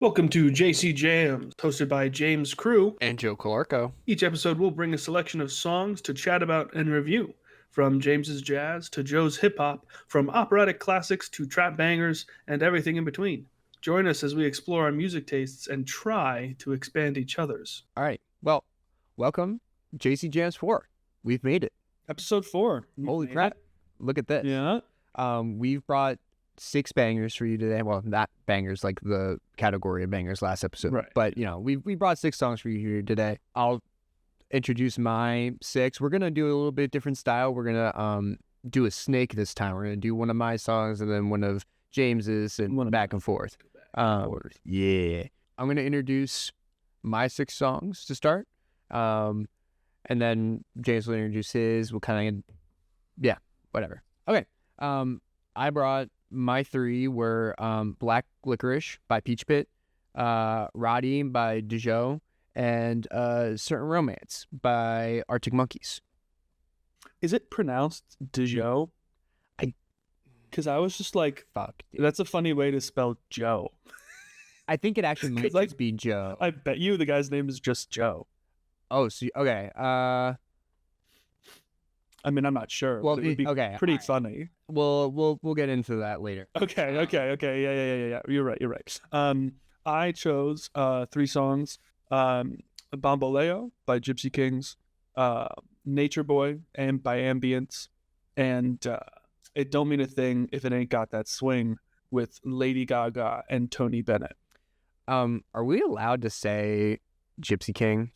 Welcome to JC Jams, hosted by James Crew. And Joe Calarco. Each episode will bring a selection of songs to chat about and review. From James's jazz to Joe's hip hop, from operatic classics to trap bangers, and everything in between. Join us as we explore our music tastes and try to expand each other's. All right. Well, welcome, JC Jams 4. We've made it. Episode 4. Holy crap. Look at this. Yeah. We've brought 6 bangers for you today. Well, not bangers like the category of bangers last episode. Right. But, we brought 6 songs for you here today. I'll introduce my 6. We're going to do a little bit different style. We're going to do a snake this time. We're going to do one of my songs and then one of James's and back and forth. Yeah. I'm going to introduce my 6 songs to start. And then James will introduce his. We'll kind of, whatever. Okay. I brought my 3 were Black Licorice by Peach Pit, Roddy by Dejo, and Certain Romance by Arctic Monkeys. Is it pronounced Dejo? Because I was just like, fuck. That's a funny way to spell Joe. I think it actually might just be Joe. I bet you the guy's name is just Joe. Oh, so okay. I mean, I'm not sure. Well, it would be pretty funny. We'll get into that later. Okay. Yeah. You're right. I chose 3 songs: "Bamboleo" by Gypsy Kings, "Nature Boy" and by Ambience, and "It Don't Mean a Thing If It Ain't Got That Swing" with Lady Gaga and Tony Bennett. Are we allowed to say Gypsy King?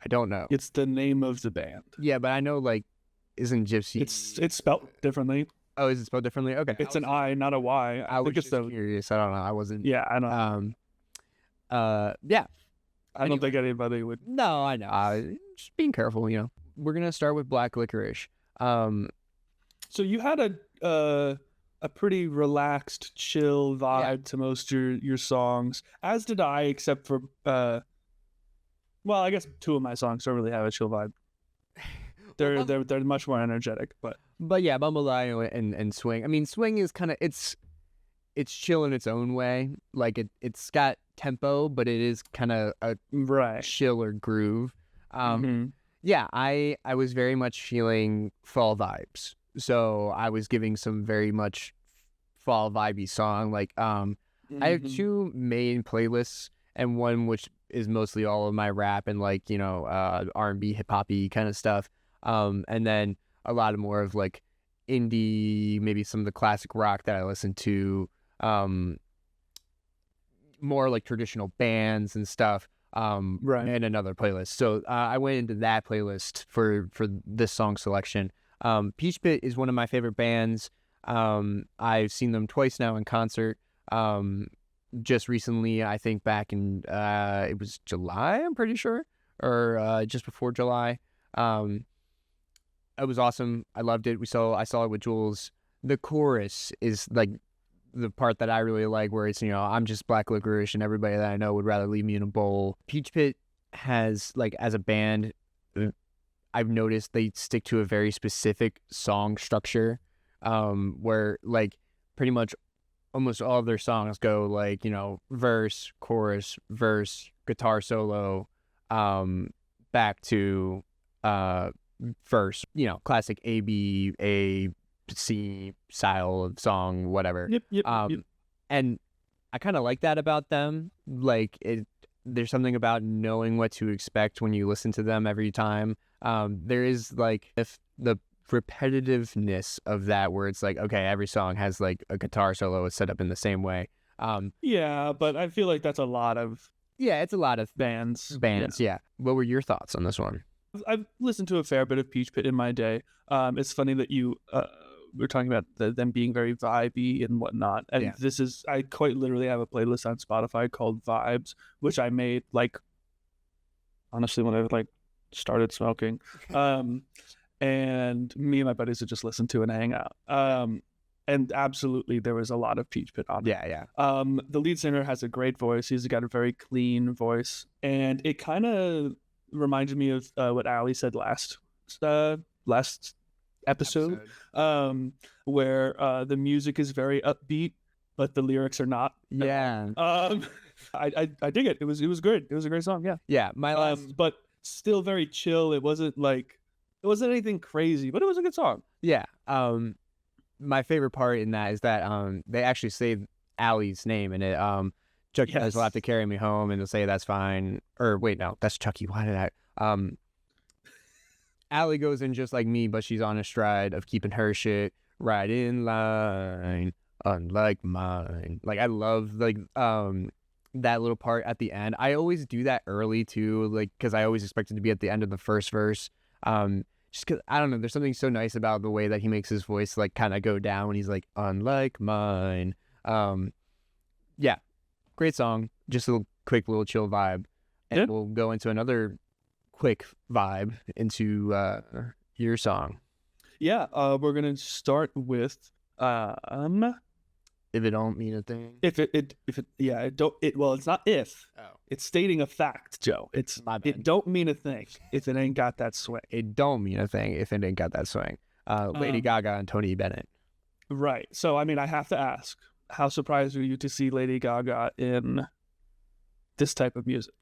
I don't know. It's the name of the band. Yeah, but I know, isn't Gypsy... It's spelled differently. Oh, is it spelled differently? Okay. It's an I, not a Y. I was just curious. I don't know. I wasn't... Yeah, I don't know. Yeah. I don't think anybody would... No, I know. Just being careful, We're going to start with Black Licorice. So you had a pretty relaxed, chill vibe to most of your songs, as did I, except for... well, I guess 2 of my songs don't really have a chill vibe. They're much more energetic, but yeah, Bamboleo and Swing. I mean, Swing is kind of it's chill in its own way. It's got tempo, but it is kind of a chiller groove. Yeah, I was very much feeling fall vibes, so I was giving some very much fall vibey song. I have 2 main playlists, and one which is mostly all of my rap and R&B, hip hoppy kind of stuff. And then a lot of more of indie, maybe some of the classic rock that I listen to, more traditional bands and stuff. And another playlist. So I went into that playlist for this song selection. Peach Pit is one of my favorite bands. I've seen them twice now in concert. Just recently, I think back in it was July, I'm pretty sure, or just before July. It was awesome. I loved it. I saw it with Jules. The chorus is the part that I really like, where it's I'm just Black Licorice and everybody that I know would rather leave me in a bowl. Peach Pit has as a band, I've noticed they stick to a very specific song structure, where pretty much almost all of their songs go verse, chorus, verse, guitar solo, back to verse, classic A, B, A, C style of song, whatever. Yep. And I kind of like that about them. There's something about knowing what to expect when you listen to them every time. There is if the repetitiveness of that, where it's okay, every song has a guitar solo is set up in the same way. Yeah, but I feel that's a lot of it's a lot of bands. Yeah. What were your thoughts on this one? I've listened to a fair bit of Peach Pit in my day. It's funny that you were talking about them being very vibey and whatnot, and I quite literally have a playlist on Spotify called Vibes, which I made honestly when I started smoking. And me and my buddies would just listen to and hang out. And absolutely, there was a lot of Peach Pit on it. Yeah. The lead singer has a great voice. He's got a very clean voice. And it kind of reminded me of what Ali said last episode. Where the music is very upbeat but the lyrics are not. Yeah. I dig it. It was good. It was a great song. Yeah. Yeah. My last. But still very chill. It wasn't anything crazy, but it was a good song. Yeah. My favorite part in that is that they actually say Allie's name in it. Chucky says, "Will have to carry me home," and they'll say that's fine. Or wait, no, that's Chucky. Why did I? Allie goes in just like me, but she's on a stride of keeping her shit right in line, unlike mine. Like I love that little part at the end. I always do that early too, like because I always expect it to be at the end of the first verse. Just because I don't know, there's something so nice about the way that he makes his voice like kind of go down when he's like unlike mine. Yeah, great song. Just a quick little chill vibe, and we'll go into another quick vibe into your song. Yeah, we're gonna start with If it don't mean a thing. Well, it's not if. Oh. It's stating a fact, Joe. It's My bad. It don't mean a thing if it ain't got that swing. It don't mean a thing if it ain't got that swing. Lady Gaga and Tony Bennett. Right. So I mean, I have to ask, how surprised were you to see Lady Gaga in this type of music?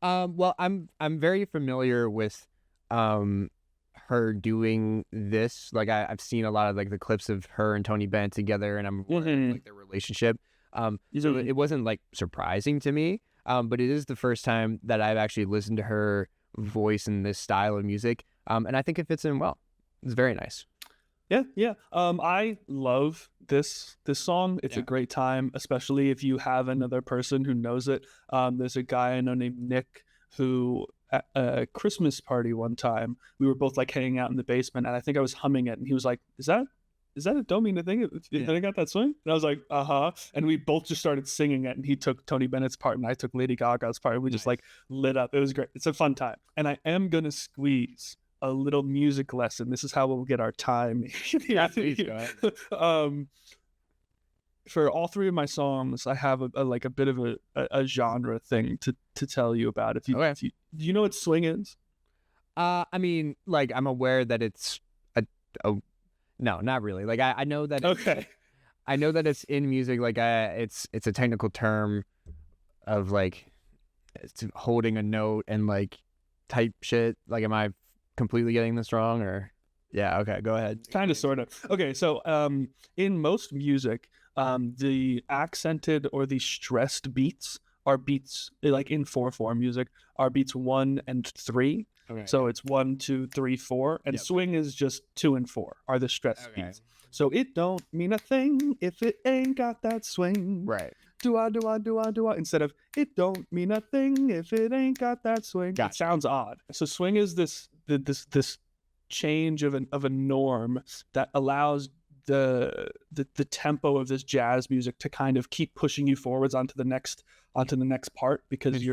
Well, I'm very familiar with her doing this. Like I've seen a lot of like the clips of her and Tony Bennett together, and I'm aware of, like their relationship. So it wasn't like surprising to me. But it is the first time that I've actually listened to her voice in this style of music. And I think it fits in well. It's very nice. Yeah. I love this song. It's a great time, especially if you have another person who knows it. There's a guy I know named Nick who at a Christmas party one time, we were both like hanging out in the basement, and I think I was humming it, and he was like, "Is that a don't mean a thing? Did I got that swing?" And I was like, "Uh-huh." And we both just started singing it, and he took Tony Bennett's part, and I took Lady Gaga's part, and we just like lit up. It was great. It's a fun time. And I am gonna squeeze a little music lesson. This is how we'll get our time. Yeah, please go ahead. For all three of my songs, I have a bit of a genre thing to tell you about. Do you know what swing is? I mean, like I'm aware that it's no, not really. Like I know that. Okay. I know that it's in music. Like it's a technical term of like it's holding a note and like type shit. Like, am I completely getting this wrong or? Yeah. Okay. Go ahead. Kind of, sort of. Okay. So, in most music, the accented or the stressed beats are beats like in 4/4 music are beats 1 and 3. Okay. So it's 1, 2, 3, 4, and swing is just 2 and 4 are the stressed beats. So it don't mean a thing if it ain't got that swing. Right. Do I instead of it don't mean a thing if it ain't got that swing. Gotcha. It sounds odd. So swing is this change of a norm that allows the tempo of this jazz music to kind of keep pushing you forwards onto the next part, because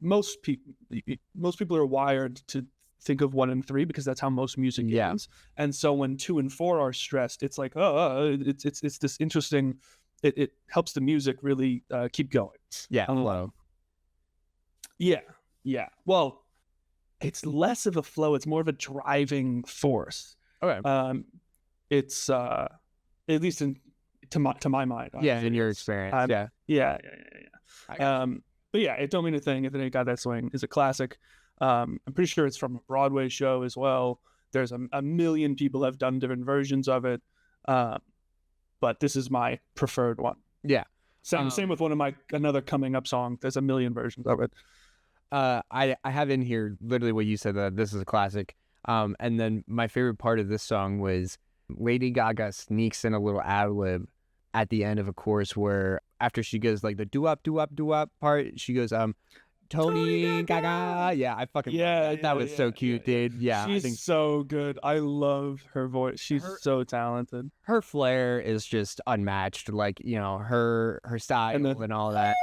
most people are wired to think of 1 and 3 because that's how most music is. And so when 2 and 4 are stressed, it's like it's this interesting. It helps the music really keep going. Yeah. Flow. Yeah. Well, it's less of a flow. It's more of a driving force. Okay. It's at least to my mind. Yeah, in your experience. Yeah. But yeah, It Don't Mean a Thing If It Ain't Got That Swing is a classic. I'm pretty sure it's from a Broadway show as well. There's a million people have done different versions of it. But this is my preferred one. Yeah. Same with another coming up song. There's a million versions of it. I have in here literally what you said, that this is a classic. And then my favorite part of this song was Lady Gaga sneaks in a little ad-lib at the end of a chorus where after she goes like the doo-wop part, she goes Tony Gaga. Yeah, I fucking that was so cute, dude. Yeah, she's so good. I love her voice. She's so talented. Her flair is just unmatched. Like, you know, her style and all that.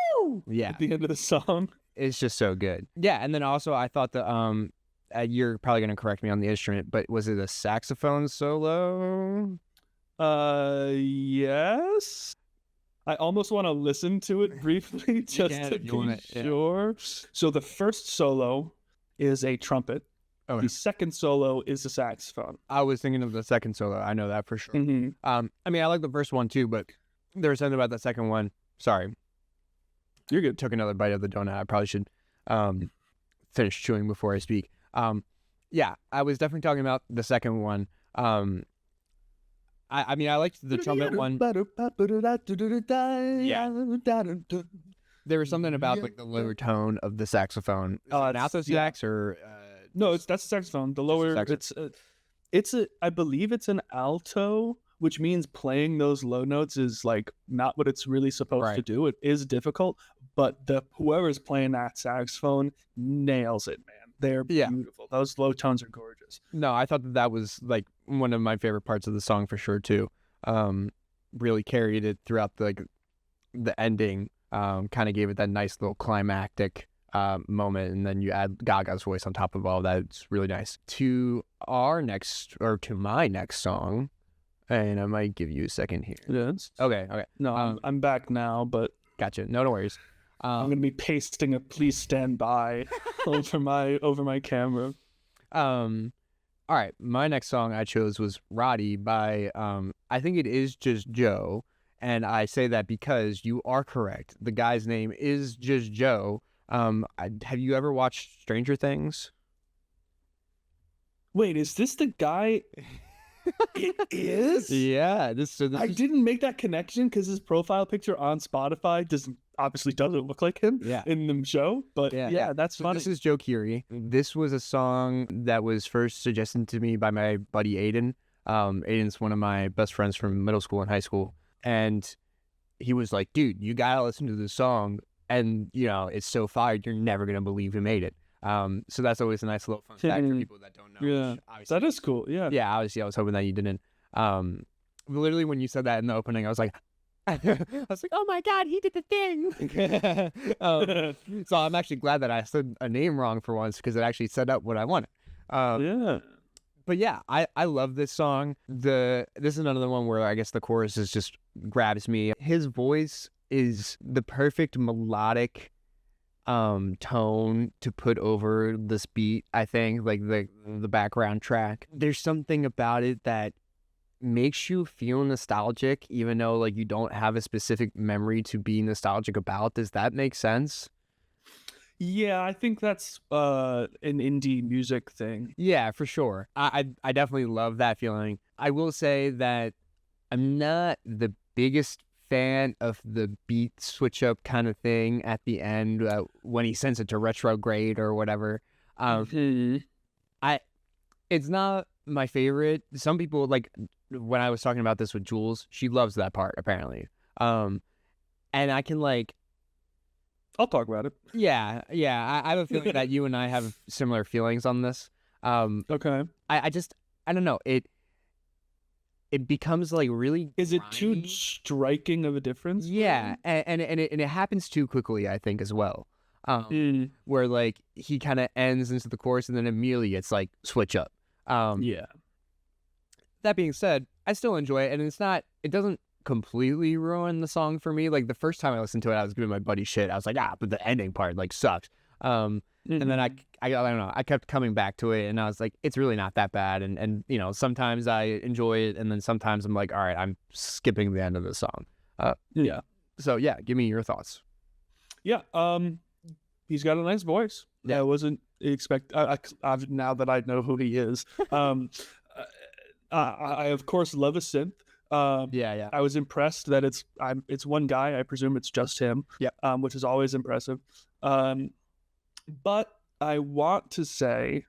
Yeah, at the end of the song, it's just so good. Yeah, and then also I thought that you're probably gonna correct me on the instrument, but was it a saxophone solo? Yes. I almost want to listen to it briefly just to be sure. So the first solo is a trumpet. Oh, the second solo is a saxophone. I was thinking of the second solo. I know that for sure. Mm-hmm. I mean, I like the first one too, but there was something about that second one. Sorry, You're good. took another bite of the donut. I probably should finish chewing before I speak. Yeah, I was definitely talking about the second one. I mean, I liked the trumpet one. Yeah. There was something about like the lower tone of the saxophone. Oh, An alto sax or No, that's the saxophone. The lower, I believe it's an alto, which means playing those low notes is like not what it's really supposed to do. It is difficult, but whoever's playing that saxophone nails it, man. They're beautiful. Those low tones are gorgeous. No, I thought that was like one of my favorite parts of the song for sure too. Really carried it throughout the ending. Kind of gave it that nice little climactic moment, and then you add Gaga's voice on top of all that. It's really nice. To my next song, and I might give you a second here. Yes. Okay. No, I'm back now, but gotcha. No worries. I'm gonna be pasting a "Please Stand By" over my camera. All right. My next song I chose was Roddy by I think it is just Joe. And I say that because you are correct. The guy's name is just Joe. Have you ever watched Stranger Things? Wait, is this the guy? It is? Yeah. I didn't make that connection because his profile picture on Spotify obviously doesn't look like him in the show. But yeah, that's funny. This is Joe Keery. This was a song that was first suggested to me by my buddy Aiden. Aiden's one of my best friends from middle school and high school. And he was like, dude, you gotta listen to this song. And, you know, it's so fire, you're never going to believe who made it. So that's always a nice little fun fact for people that don't know. Yeah, that is cool. Yeah. Yeah, obviously, I was hoping that you didn't. Literally, when you said that in the opening, I was like, oh my God, he did the thing. So I'm actually glad that I said a name wrong for once because it actually set up what I wanted. Yeah. But yeah, I love this song. This is another one where I guess the chorus just grabs me. His voice is the perfect melodic tone to put over this beat. I think like the background track. There's something about it that makes you feel nostalgic, even though like you don't have a specific memory to be nostalgic about. Does that make sense? Yeah, I think that's an indie music thing. Yeah, for sure. I definitely love that feeling. I will say that I'm not the biggest fan of the beat switch up kind of thing at the end when he sends it to retrograde or whatever. It's not my favorite. Some people, like when I was talking about this with Jules, she loves that part apparently. And I can like, I'll talk about it. Yeah. I have a feeling that you and I have similar feelings on this. Okay. I don't know. It becomes like really. Is it too striking of a difference? Yeah, and it happens too quickly, I think, as well. Where like he kind of ends into the chorus and then immediately it's like switch up. Yeah. That being said, I still enjoy it, and it doesn't completely ruin the song for me. Like the first time I listened to it, I was giving my buddy shit. I was like, but the ending part like sucks. And then I don't know, I kept coming back to it and I was like, it's really not that bad. And you know, sometimes I enjoy it and then sometimes I'm like, all right, I'm skipping the end of the song. Yeah. So yeah, give me your thoughts. Yeah. He's got a nice voice. Yeah. I wasn't now that I know who he is. I of course love a synth. Yeah. I was impressed that it's one guy. I presume it's just him. Yeah. Which is always impressive. But I want to say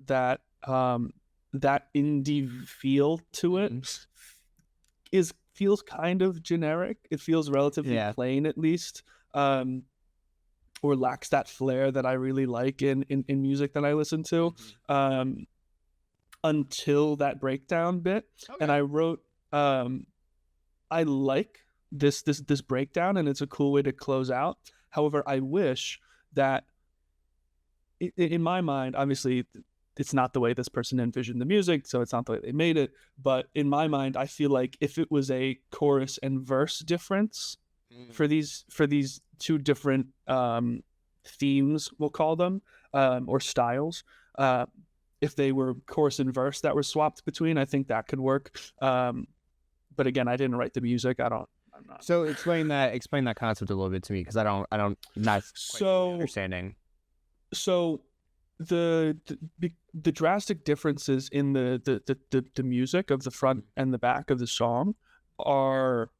that that indie feel to it feels kind of generic. It feels relatively plain, at least, or lacks that flair that I really like in music that I listen to. Until that breakdown bit, and I wrote, I like this breakdown, and it's a cool way to close out. However, I wish that in my mind, obviously it's not the way this person envisioned the music, so it's not the way they made it, but in my mind I feel like if it was a chorus and verse difference for these two different themes, we'll call them, or styles, if they were chorus and verse that were swapped between, I think that could work. But again, I didn't write the music. I'm not. So explain that concept a little bit to me, because I don't not quite So understanding. So the drastic differences in the music of the front and the back of the song are,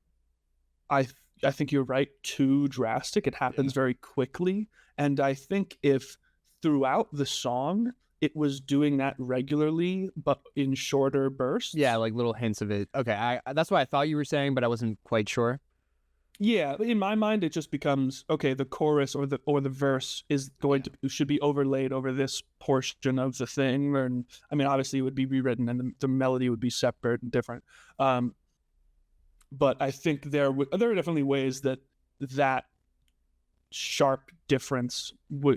I think you're right, too drastic. It happens very quickly, and I think if throughout the song it was doing that regularly but in shorter bursts. Yeah, like little hints of it. Okay, that's what I thought you were saying, but I wasn't quite sure. Yeah, in my mind, it just becomes, okay, the chorus or the verse is should be overlaid over this portion of the thing, and I mean, obviously, it would be rewritten, and the melody would be separate and different. But I think there are definitely ways that sharp difference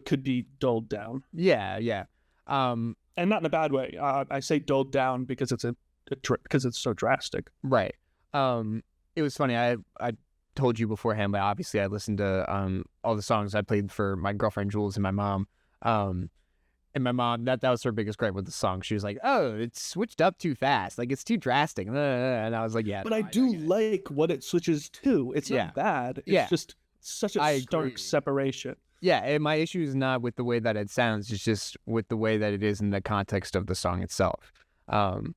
could be dulled down. Yeah. And not in a bad way. I say dulled down because because it's so drastic. Right. It was funny. I told you beforehand, but obviously I listened to all the songs I played for my girlfriend Jules and my mom. And my mom, that was her biggest gripe with the song. She was like, "Oh, it's switched up too fast. Like, it's too drastic." And I was like, "Yeah." But I do like what it switches to. It's not bad. It's just such a stark separation. Yeah, and my issue is not with the way that it sounds. It's just with the way that it is in the context of the song itself. But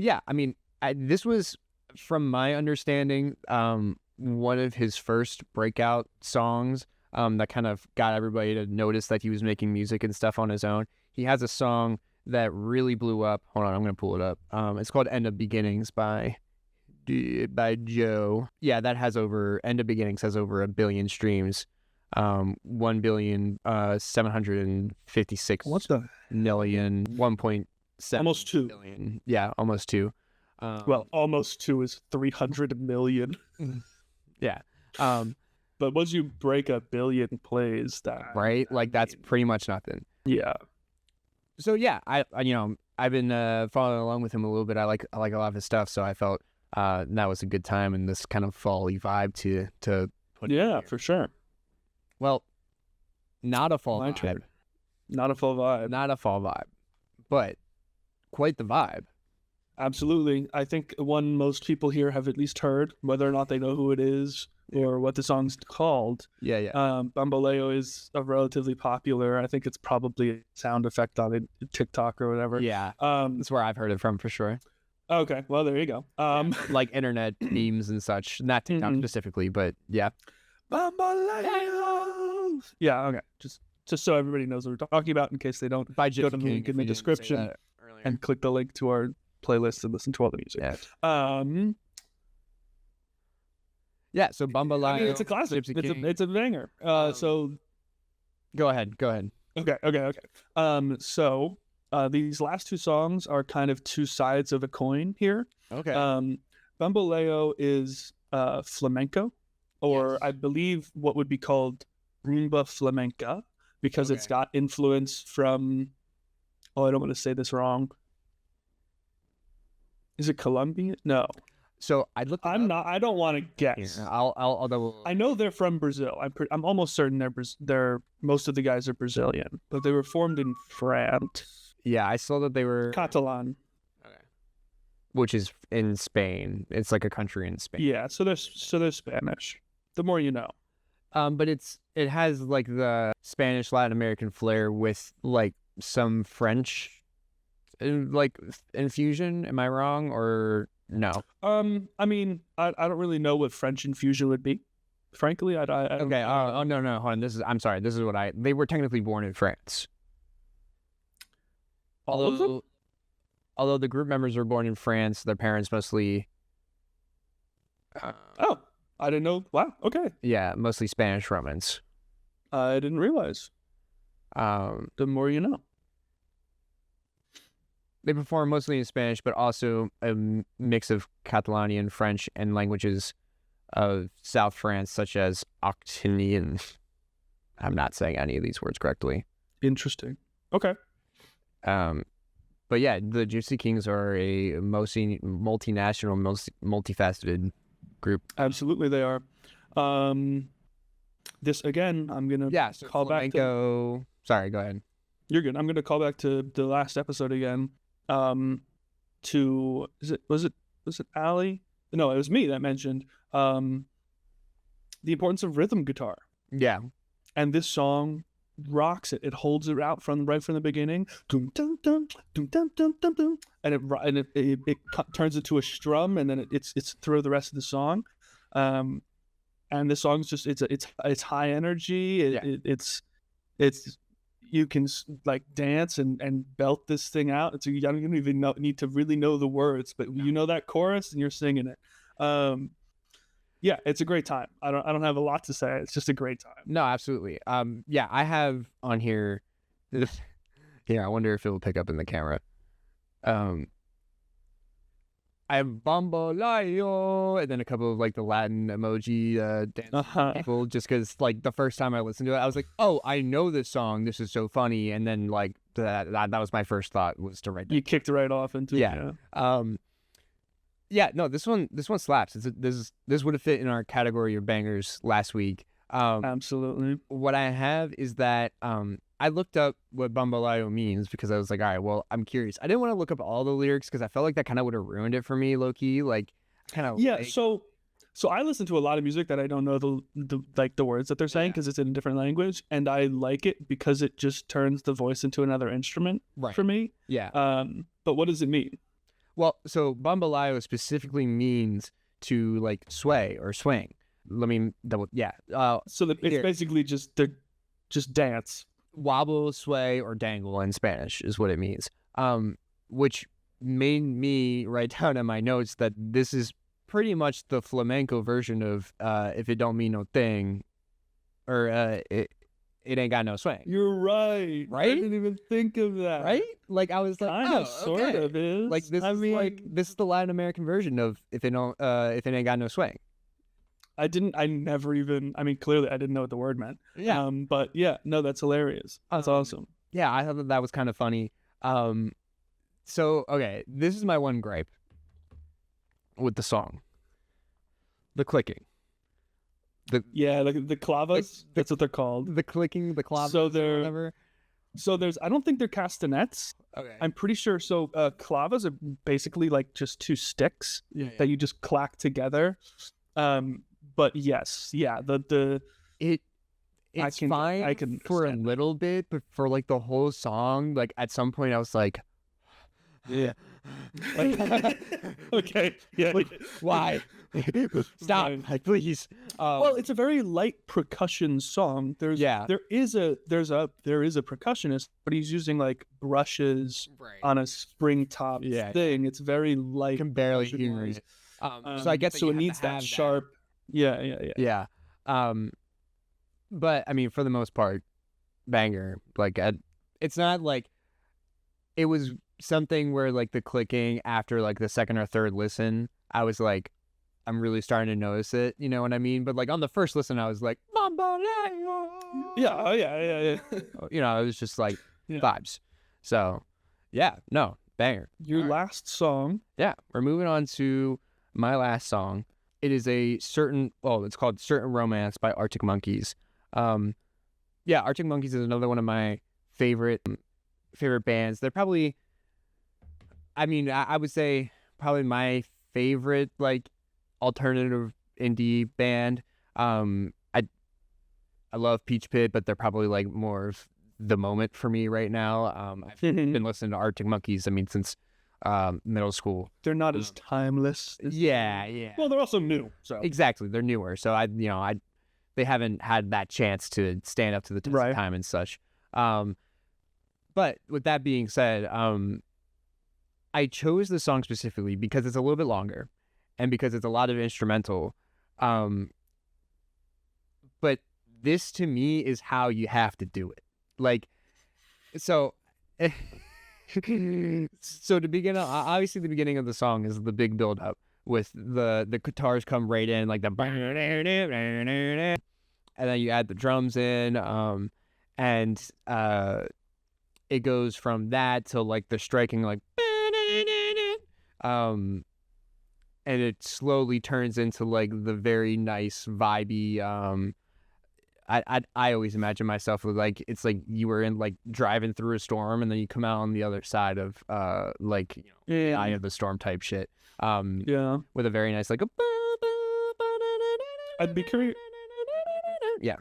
yeah, I mean, this was, from my understanding, one of his first breakout songs. That kind of got everybody to notice that he was making music and stuff on his own. He has a song that really blew up. Hold on, I'm going to pull it up. It's called End of Beginnings by Joe. Yeah, that has End of Beginnings has over 1 billion streams. 1,756 million, 1.7 almost 2 billion. Yeah, almost 2. Well, almost 2 is 300 million. Yeah. But once you break 1 billion plays, that's pretty much nothing. Yeah. So yeah, I've been following along with him a little bit. I like a lot of his stuff, so I felt that was a good time and this kind of fall-y vibe to put. Yeah, for sure. Well, not a fall vibe. Turn. Not a fall vibe. Not a fall vibe, but quite the vibe. Absolutely. I think one most people here have at least heard, whether or not they know who it is or what the song's called. Yeah. Bamboleo is a relatively popular. I think it's probably a sound effect on TikTok or whatever. Yeah. That's where I've heard it from for sure. Okay. Well, there you go. Like internet memes and such. Not TikTok specifically, but yeah. Bamboleo. Yeah. Okay. Just so everybody knows what we're talking about, in case they don't, go to the link in the description and click the link to our playlist and listen to all the music. Yeah. So Bamboleo. I mean, it's a classic. It's a banger. So go ahead. Okay. So these last 2 songs are kind of 2 sides of a coin here. Okay. Bamboleo is flamenco, or I believe what would be called rumba flamenca, because it's got influence from, I don't want to say this wrong. Is it Colombian? No. So I looked. I don't want to guess. Yeah, I'll double. I know they're from Brazil. I'm almost certain they're most of the guys are Brazilian, but they were formed in France. Yeah, I saw that they were Catalan. Okay. Which is in Spain. It's like a country in Spain. Yeah, so they're Spanish. The more you know. But it has like the Spanish Latin American flair with like some French like infusion. Am I wrong or no? I mean, I don't really know what French infusion would be. Frankly, I don't. Okay. Oh no, hold on. I'm sorry. This is what they were technically born in France. All of them? Although the group members were born in France, their parents mostly. Oh, I didn't know. Wow. Okay. Yeah, mostly Spanish Romans. I didn't realize. The more you know. They perform mostly in Spanish, but also a mix of Catalanian, French, and languages of South France, such as Occitan. I'm not saying any of these words correctly. Interesting. Okay. But yeah, the Gipsy Kings are a multinational, multifaceted group. Absolutely, they are. This again, I'm gonna call back to. Sorry, go ahead. You're good. I'm gonna call back to the last episode again. Was it Allie? No, it was me that mentioned the importance of rhythm guitar. Yeah. And this song rocks it. It holds it out from right from the beginning. Dum, dum, dum, dum, dum, dum, dum, dum. And it turns into a strum, and then it's through the rest of the song. And the song's just it's high energy. It's you can like dance and belt this thing out. It's you don't even need to really know the words, but you know that chorus and you're singing it. Yeah, it's a great time. I don't have a lot to say. It's just a great time. No, absolutely. Yeah, I have on here. Here, I wonder if it will pick up in the camera. I have Bamboleo, and then a couple of like the Latin emoji dance people, just because like the first time I listened to it, I was like, oh, I know this song. This is so funny. And then like that was my first thought, was to write that. You kicked right off into it. Yeah. Yeah, no, this one slaps. This would have fit in our category of bangers last week. Absolutely. What I have is that I looked up what Bamboleo means, because I was like, all right, well, I'm curious. I didn't want to look up all the lyrics because I felt like that kind of would have ruined it for me, low key. Like, kind of. Yeah. So I listen to a lot of music that I don't know the words that they're saying, because it's in a different language, and I like it because it just turns the voice into another instrument for me. Yeah. But what does it mean? Well, so Bamboleo specifically means to like sway or swing. Let me double. Yeah. So it's basically just dance. Wobble, sway, or dangle in Spanish is what it means. Which made me write down in my notes that this is pretty much the flamenco version of "If It Don't Mean No Thing," or it ain't got no swing. You're right. Right? I didn't even think of that. Right? Like I was like, kind of, sort of is. Like this. This is the Latin American version of if it ain't got no swing. I never even, clearly I didn't know what the word meant. Yeah. But yeah, no, that's hilarious. That's awesome. Yeah, I thought that was kind of funny. So, okay, this is my one gripe with the song. The clicking. The clavas, that's what they're called. The clicking, the clavas, whatever. So I don't think they're castanets. Okay. I'm pretty sure. So clavas are basically like just two sticks that you just clack together. But yes, yeah, it's fine I can for a little bit, but for like the whole song, like at some point I was like, yeah, like, okay, yeah, like, why? Stop, like, please. Well, it's a very light percussion song. There is a percussionist, but he's using like brushes on a spring top thing. It's very light. You can barely hear it. So I guess so it needs that sharp. Yeah. But I mean, for the most part, banger. Like, it's not like it was something where like the clicking after like the second or third listen, I was like, I'm really starting to notice it. You know what I mean? But like on the first listen, I was like, Bamboleo. Yeah. You know, it was just like vibes. So, yeah, no, banger. Your last song. Yeah, we're moving on to my last song. It is it's called Certain Romance by Arctic Monkeys. Arctic Monkeys is another one of my favorite bands. They're probably, I would say probably my favorite like alternative indie band. I love Peach Pit, but they're probably like more of the moment for me right now. I've been listening to Arctic Monkeys, since middle school. They're not as timeless. Yeah. Well, they're also new. So exactly, they're newer. So they haven't had that chance to stand up to the test of time and such. But with that being said, I chose the song specifically because it's a little bit longer, and because it's a lot of instrumental. But this to me is how you have to do it. Like, so. So to begin, obviously the beginning of the song is the big build up with the guitars come right in, like the, and then you add the drums in, and it goes from that to like the striking, like, and it slowly turns into like the very nice vibey, I always imagine myself like it's like you were in like driving through a storm and then you come out on the other side of the eye of the storm type shit. With a very nice like I'd be curious. Yeah.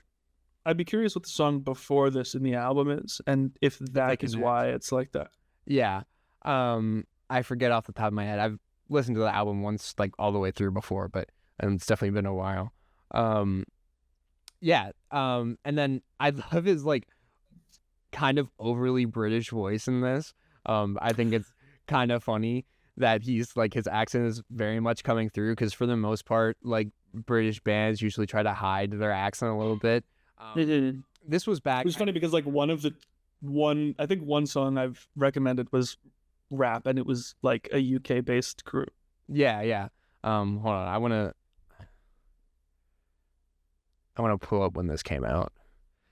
I'd be curious what the song before this in the album is, and if that is why it's like that. Yeah. I forget off the top of my head. I've listened to the album once, like all the way through before, but it's definitely been a while. Yeah. And then I love his like kind of overly British voice in this. I think it's kind of funny that he's like his accent is very much coming through, because for the most part, like British bands usually try to hide their accent a little bit. This was back. It was funny because like I think one song I've recommended was rap, and it was like a UK based group. Yeah. Hold on. I want to pull up when this came out.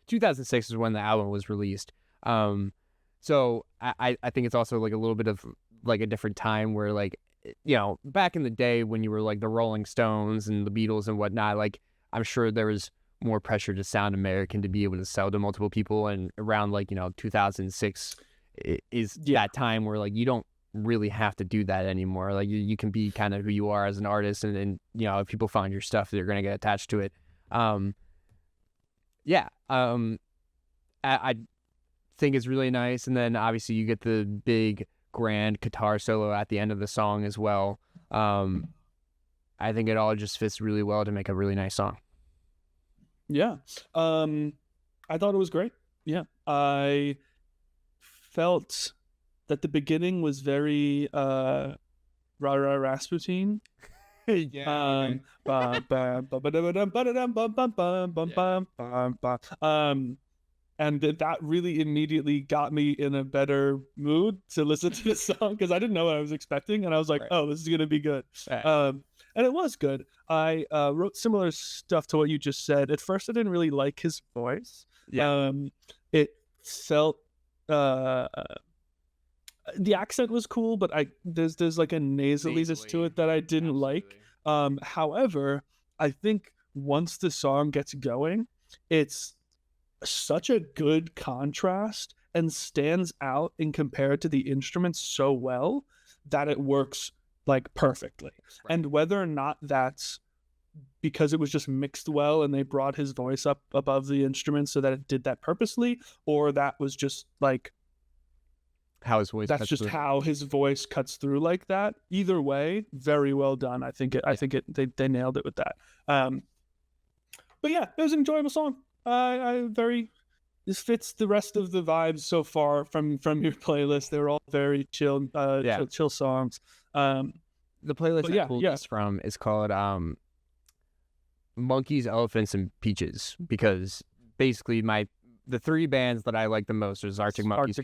2006 is when the album was released. So I think it's also like a little bit of like a different time where, like, you know, back in the day when you were like the Rolling Stones and the Beatles and whatnot, like I'm sure there was more pressure to sound American to be able to sell to multiple people. And around like, you know, 2006 is that time where like you don't really have to do that anymore. Like you can be kind of who you are as an artist, and you know, if people find your stuff, they're going to get attached to it. I think it's really nice. And then obviously you get the big grand guitar solo at the end of the song as well. I think it all just fits really well to make a really nice song. Yeah. I thought it was great. Yeah. I felt that the beginning was very Rasputin. Yeah. And that really immediately got me in a better mood to listen to the song, because I didn't know what I was expecting, and I was like, oh, this is gonna be good. And it was good. I wrote similar stuff to what you just said. At first I didn't really like his voice. It felt the accent was cool, but there's like a nasaliness to it that I didn't like. However, I think once the song gets going, it's such a good contrast and stands out in compared to the instruments so well that it works like perfectly. And whether or not that's because it was just mixed well and they brought his voice up above the instruments so that it did that purposely, or that was just like how his voice how his voice cuts through like that. Either way, very well done. I think they nailed it with that. But yeah, it was an enjoyable song. This fits the rest of the vibes so far from your playlist. They were all very chill, chill songs. The playlist I pulled this from is called Monkeys, Elephants, and Peaches, because basically the three bands that I like the most is Artic Monkeys,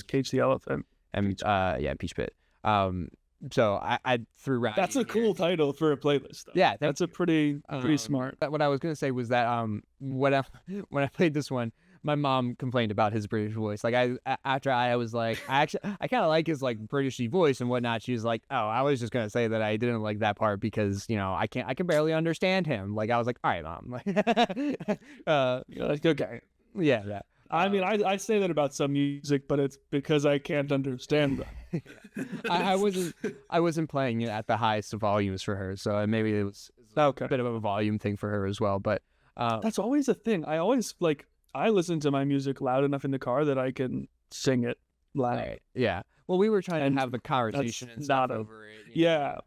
Cage the Elephant, and Peach Pit. So I threw Roddy. That's a cool title for a playlist, though. Yeah, that's a pretty smart. What I was gonna say was that when I played this one, my mom complained about his British voice. Like after I was like, I kind of like his like Britishy voice and whatnot. She was like, oh, I was just gonna say that I didn't like that part because, you know, I can barely understand him. Like I was like, all right, mom. You're like, okay, yeah. I mean, I say that about some music, but it's because I can't understand them. I wasn't playing it at the highest of volumes for her, so maybe it was a bit of a volume thing for her as well. But that's always a thing. I listen to my music loud enough in the car that I can sing it loud. Right. Yeah. Well, we were trying to have the conversation and stuff over it. Yeah.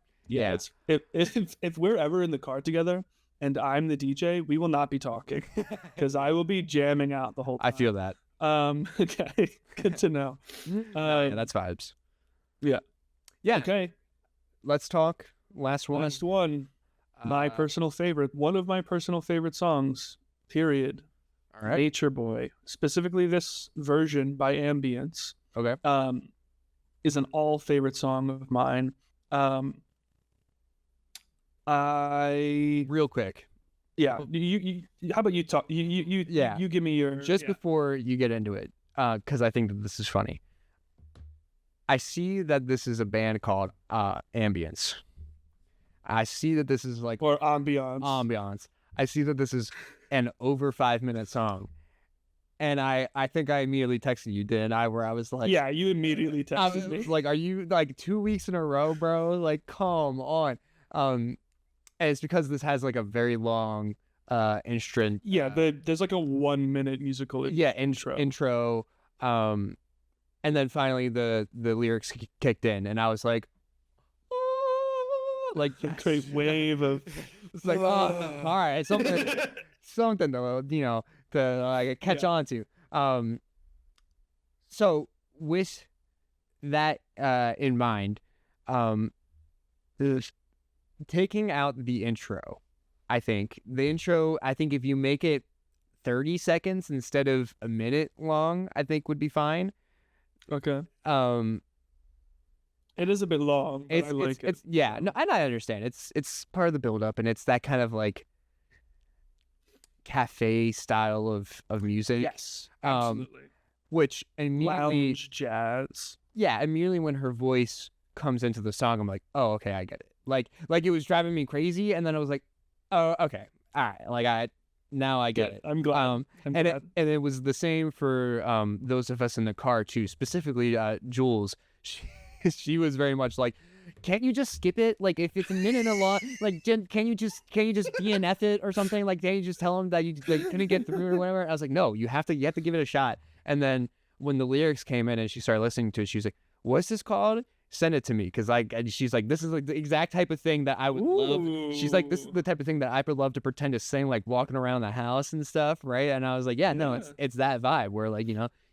If we're ever in the car together and I'm the DJ, we will not be talking because I will be jamming out the whole time. I feel that. Okay. Good to know. Yeah, that's vibes. Yeah. Okay. Let's talk. Last one. My personal favorite. One of my personal favorite songs. Period. All right. Nature Boy. Specifically this version by Ambience. Okay. Is an all favorite song of mine. Real quick. Yeah. You how about you talk? You give me your before you get into it, because I think that this is funny. I see that this is a band called Ambience. I see that this is like or Ambiance. Ambiance. I see that this is an over 5-minute song. And I think I immediately texted you, didn't I? Where I was like, yeah, you immediately texted me. Like, are you like 2 weeks in a row, bro? Like, come on. And it's because this has like a very long instrument. Yeah, there's like a 1 minute musical intro. And then finally the lyrics kicked in, and I was like, like a great wave of. It's like, all right, something to like catch on to. So with that in mind, taking out the intro, I think if you make it 30 seconds instead of a minute long, I think would be fine. Okay. It is a bit long, but I like it. Yeah, no, and I understand. It's part of the build up, and it's that kind of like cafe style of music. Yes, absolutely. Which immediately lounge jazz. Yeah, immediately when her voice comes into the song, I'm like, oh, okay, I get it. Like it was driving me crazy, and then I was like, oh, okay, all right. Like now I get it. I'm glad. And it was the same for those of us in the car too. Specifically, Jules. She was very much like, can't you just skip it? Like if it's a minute and a lot, like can you just DNF it or something? Like can't you just tell them that you couldn't get through or whatever? I was like, no, you have to give it a shot. And then when the lyrics came in and she started listening to it, she was like, what's this called? Send it to me, because she's like, this is like the exact type of thing that I would love. She's like, this is the type of thing that I would love to pretend to sing, like walking around the house and stuff, right? And I was like, no, it's that vibe where like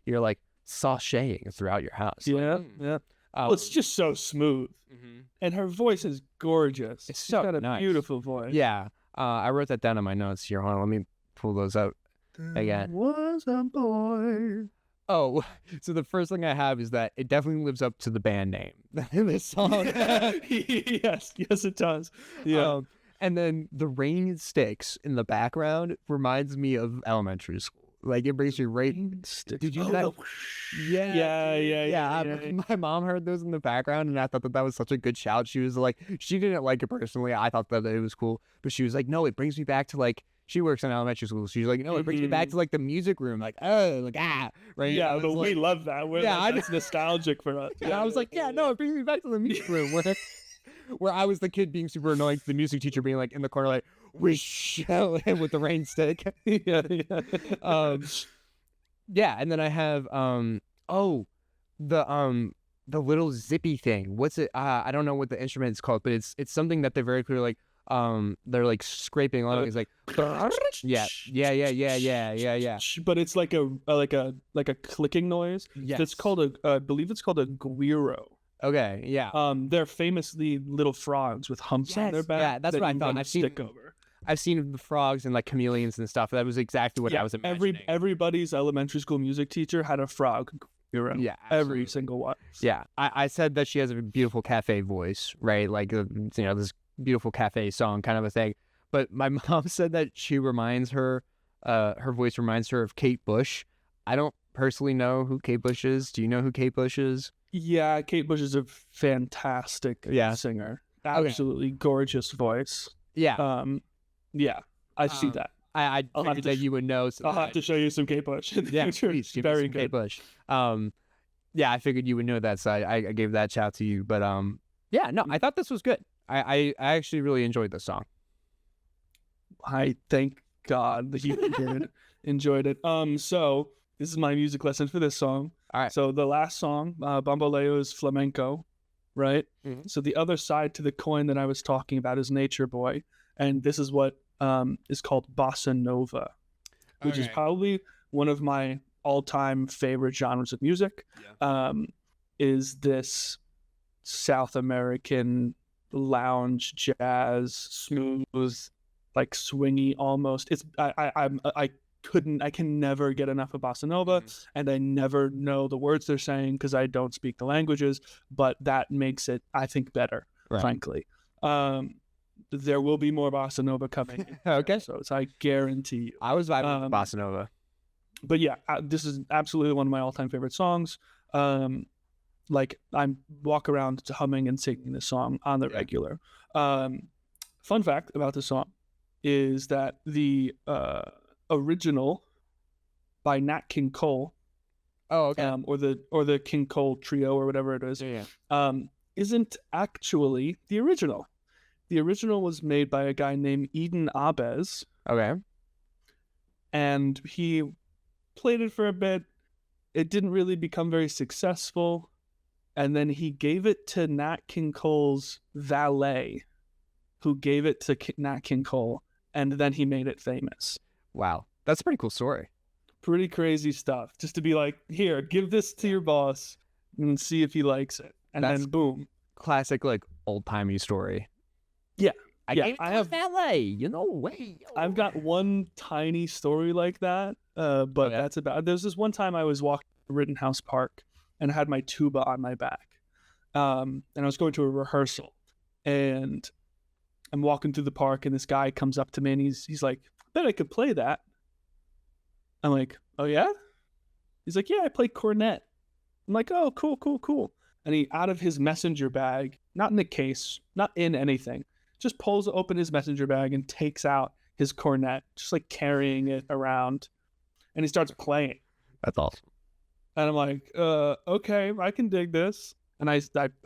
you're like sashaying throughout your house. Yeah, yeah. Well, it's just so smooth, and her voice is gorgeous. She's got a beautiful voice. Yeah, I wrote that down in my notes here. Hold on, let me pull those out again. There was a boy. Oh, so the first thing I have is that it definitely lives up to the band name in this song. yes, it does. Yeah. And then the rain sticks in the background reminds me of elementary school. Like it brings you right. Did you do that? Yeah. My mom heard those in the background, and I thought that was such a good shout. She was like, she didn't like it personally. I thought that it was cool, but she was like, no, it brings me back to like. She works in elementary school. She's like, no, it brings me back to like the music room. Like, oh, like right? Yeah, but we love that. It's nostalgic for us. Yeah, I was like, yeah, no, it brings me back to the music room where I was the kid being super annoying, the music teacher being like in the corner, like, we shall him with the rain stick. Yeah. And then I have the little zippy thing. What's it? I don't know what the instrument is called, but it's something that they're very clearly like they're like scraping along. It's like yeah. But it's like a clicking noise. Yes. It's called I believe it's called a guiro. Okay, yeah. They're famously little frogs with humps on their back. Yeah, that's what I thought. I've seen the frogs and like chameleons and stuff. That was exactly what I was imagining. Everybody's elementary school music teacher had a frog. Yeah, every single one. Yeah, I said that she has a beautiful cafe voice, right? Like this beautiful cafe song kind of a thing. But my mom said that she reminds her, her voice reminds her of Kate Bush. I don't personally know who Kate Bush is. Do you know who Kate Bush is? Yeah, Kate Bush is a fantastic singer. Absolutely gorgeous voice. Yeah. Yeah, I see that. I figured that you would know. I'll have to show you some Kate Bush. Yeah, please, very good. Kate Bush. Yeah, I figured you would know that, so I gave that shout to you. But yeah, no, I thought this was good. I actually really enjoyed this song. I thank God that you enjoyed it. So this is my music lesson for this song. All right. So the last song, Bamboleo, is flamenco, right? Mm-hmm. So the other side to the coin that I was talking about is Nature Boy, and this is what is called bossa nova, which is probably one of my all-time favorite genres of music. Yeah. Is this South American lounge jazz, smooth, like swingy almost. It's I can never get enough of bossa nova, and I never know the words they're saying because I don't speak the languages, but that makes it, I think, better, frankly. There will be more bossa nova coming. Okay. So I guarantee you. I was vibing with bossa nova. But yeah, this is absolutely one of my all-time favorite songs. Like I walk around humming and singing this song on the regular. Fun fact about this song is that the original by Nat King Cole, or the King Cole trio or whatever it is, isn't actually the original. The original was made by a guy named Eden Abez, Okay. and he played it for a bit. It didn't really become very successful, and then he gave it to Nat King Cole's valet, who gave it to Nat King Cole, and then he made it famous. Wow. That's a pretty cool story. Pretty crazy stuff. Just to be like, here, give this to your boss and see if he likes it. And That's then boom. Classic, like, old-timey story. Yeah. I Yeah, gave it I to have- valet. You know, way. I've got one tiny story like that, but Okay. that's about. There's this one time I was walking to Rittenhouse Park and I had my tuba on my back, and I was going to a rehearsal, and I'm walking through the park, and this guy comes up to me and he's like, "I bet I could play that." I'm like, "Oh yeah?" He's like, "Yeah, I play cornet." I'm like, "Oh, cool, cool, cool." And he, out of his messenger bag, not in the case, not in anything, just pulls open his messenger bag and takes out his cornet, just like carrying it around, and he starts playing. That's awesome. And I'm like, okay, I can dig this. And I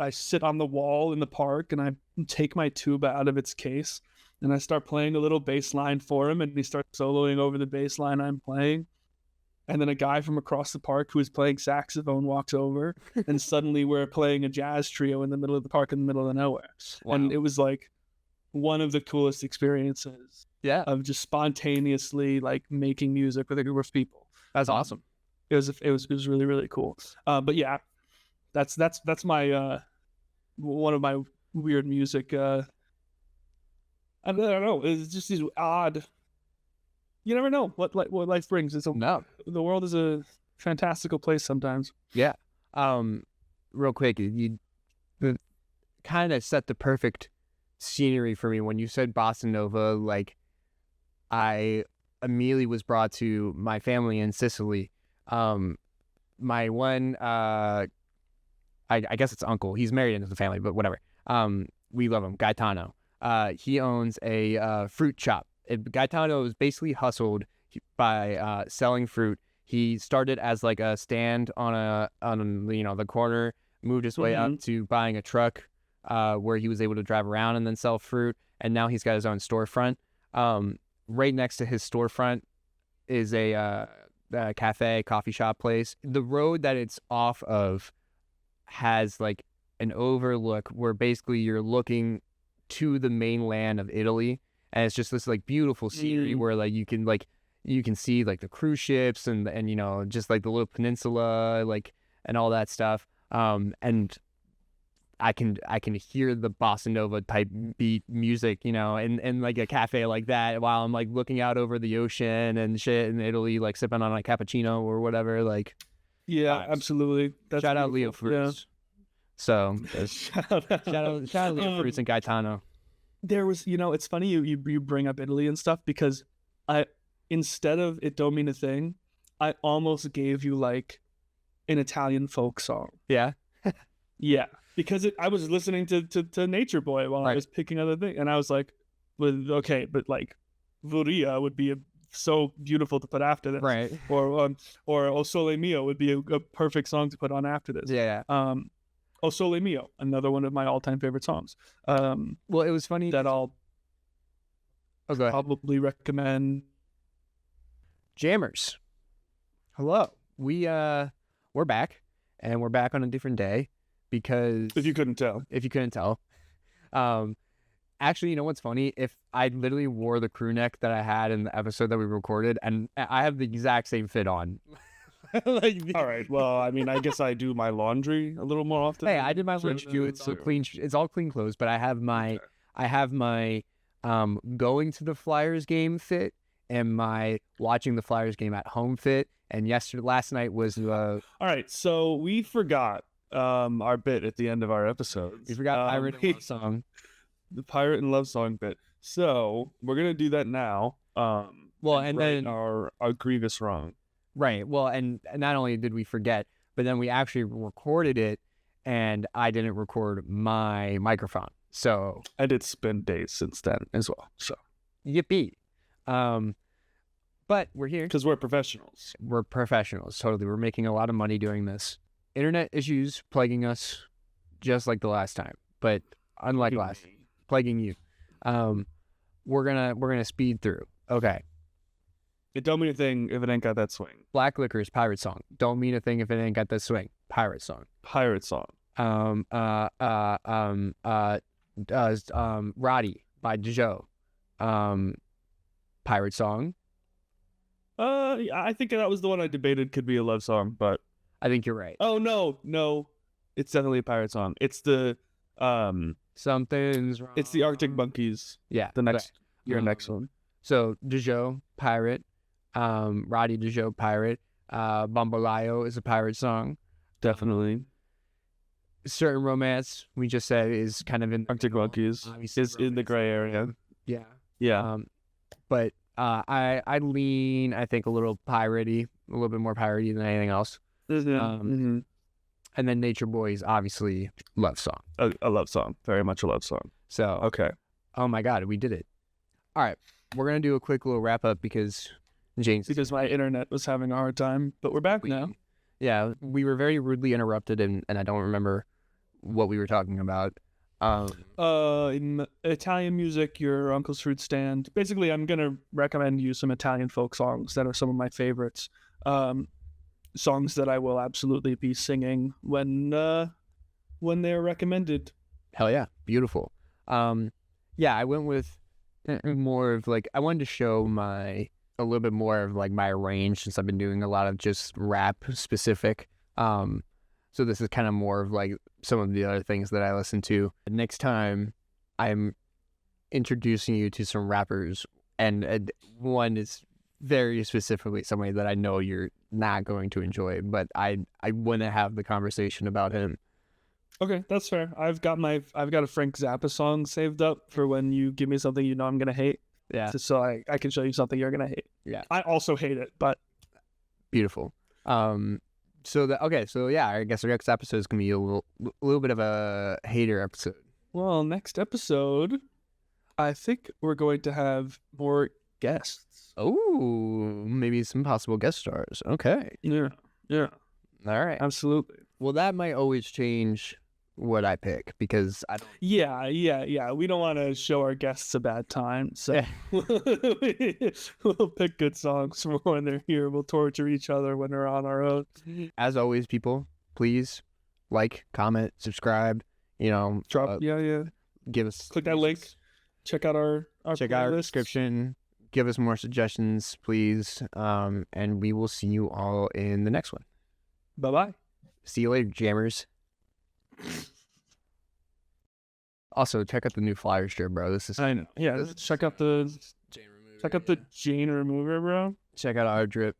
sit on the wall in the park and I take my tuba out of its case and I start playing a little bass line for him, and he starts soloing over the bass line I'm playing. And then a guy from across the park who is playing saxophone walks over, and suddenly we're playing a jazz trio in the middle of the park in the middle of nowhere. Wow. And it was like one of the coolest experiences Yeah. of just spontaneously like making music with a group of people. That's awesome. It was really, really cool. But yeah, that's my one of my weird music. I don't know. It's just these odd. You never know what life brings. No. The world is a fantastical place sometimes. Yeah. Real quick, you kind of set the perfect scenery for me when you said bossa nova. Like, I immediately was brought to my family in Sicily. My one, I guess it's uncle. He's married into the family, but whatever. We love him, Gaetano. He owns a fruit shop. Gaetano is basically hustled by selling fruit. He started as like a stand on the corner, moved his way up to buying a truck where he was able to drive around and then sell fruit, and now he's got his own storefront. Right next to his storefront is a cafe, coffee shop place. The road that it's off of has like an overlook where basically you're looking to the mainland of Italy, and it's just this like beautiful scenery where like you can see like the cruise ships and you know, just like the little peninsula, like, and all that stuff. And I can hear the bossa nova type beat music, you know, in like a cafe like that while I'm like looking out over the ocean and shit in Italy, like sipping on a cappuccino or whatever. Like, Yeah, vibes. absolutely. That's shout out Leo beautiful. Yeah. Fruits. So Shout out. shout out Leo Fruits and Gaetano. There was, it's funny you bring up Italy and stuff, because instead of It Don't Mean a Thing, I almost gave you like an Italian folk song. Yeah. Yeah, because I was listening to Nature Boy while I Right. was picking other things, and I was like, well, okay, but like Voria would be so beautiful to put after this, Right. or O Sole Mio would be a perfect song to put on after this. Yeah. O Sole Mio, another one of my all-time favorite songs. Well, it was funny That I'll Oh, go ahead. probably recommend. Jammers. Hello. We're back, and we're back on a different day because If you couldn't tell. Actually, you know what's funny? If I literally wore the crew neck that I had in the episode that we recorded, and I have the exact same fit on. Like, All right. Well, I mean, I guess I do my laundry a little more often. hey, I did my So lunch too. It's so okay. clean. It's all clean clothes, but I have my going to the Flyers game fit and my watching the Flyers game at home fit. And last night was All right. So we forgot our bit at the end of our episodes. we forgot Pirate and Love Song. The pirate and love song bit. So we're gonna do that now. Well, and right then our grievous wrong. right. Well, and not only did we forget, but then we actually recorded it, and I didn't record my microphone. So And it's been days since then as well. So yippee. But we're here. because we're professionals. We're professionals. Totally. We're making a lot of money doing this. Internet issues plaguing us just like the last time, but unlike last, plaguing you. We're gonna speed through. Okay. It don't mean a thing if it ain't got that swing. Black Licorice, pirate song. Don't mean a thing if it ain't got that swing. Pirate song. Pirate song. Roddy by Joe. Pirate song. I think that was the one I debated could be a love song, but I think you're right. oh no, it's definitely a pirate song. It's the Something's wrong. it's the Arctic Monkeys. Yeah. The next right. your next one. So Joe, pirate. Roddy Joe, pirate. Bamboleo is a pirate song. Definitely. Certain Romance, we just said, is kind of in Arctic Monkeys is in the gray area. Yeah. Yeah. But I lean, I think, a little piratey, a little bit more piratey than anything else. Mm-hmm. And then Nature Boy is obviously love song. A love song. Very much a love song. So, okay. Oh my God, we did it. All right. We're going to do a quick little wrap up because my internet was having a hard time, but we're back now. Yeah, we were very rudely interrupted, and I don't remember what we were talking about. In Italian music, your uncle's fruit stand. Basically, I'm gonna recommend you some Italian folk songs that are some of my favorites. Songs that I will absolutely be singing when they're recommended. Hell yeah, beautiful. Yeah, I went with more of like I wanted to show a little bit more of like my range since I've been doing a lot of just rap specific. So this is kind of more of like some of the other things that I listen to. Next time I'm introducing you to some rappers, and one is very specifically somebody that I know you're not going to enjoy, but I want to have the conversation about him. Okay, that's fair. I've got a Frank Zappa song saved up for when you give me something you know I'm gonna hate. Yeah. So I can show you something you're gonna hate. Yeah. I also hate it, but beautiful. So yeah, I guess our next episode is gonna be a little bit of a hater episode. Well, next episode, I think we're going to have more guests. Oh, maybe some possible guest stars. Okay. Yeah. All right. Absolutely. Well, that might always change what I pick because I don't. Yeah. We don't want to show our guests a bad time, so we'll pick good songs for when they're here. We'll torture each other when we're on our own. As always, people, please like, comment, subscribe. Drop. Give us click that link. Check out our description. Give us more suggestions, please. And we will see you all in the next one. Bye-bye. See you later, jammers. Also, check out the new flyer strip, bro. I know. Yeah, check out the Jane remover, bro. Check out our drip.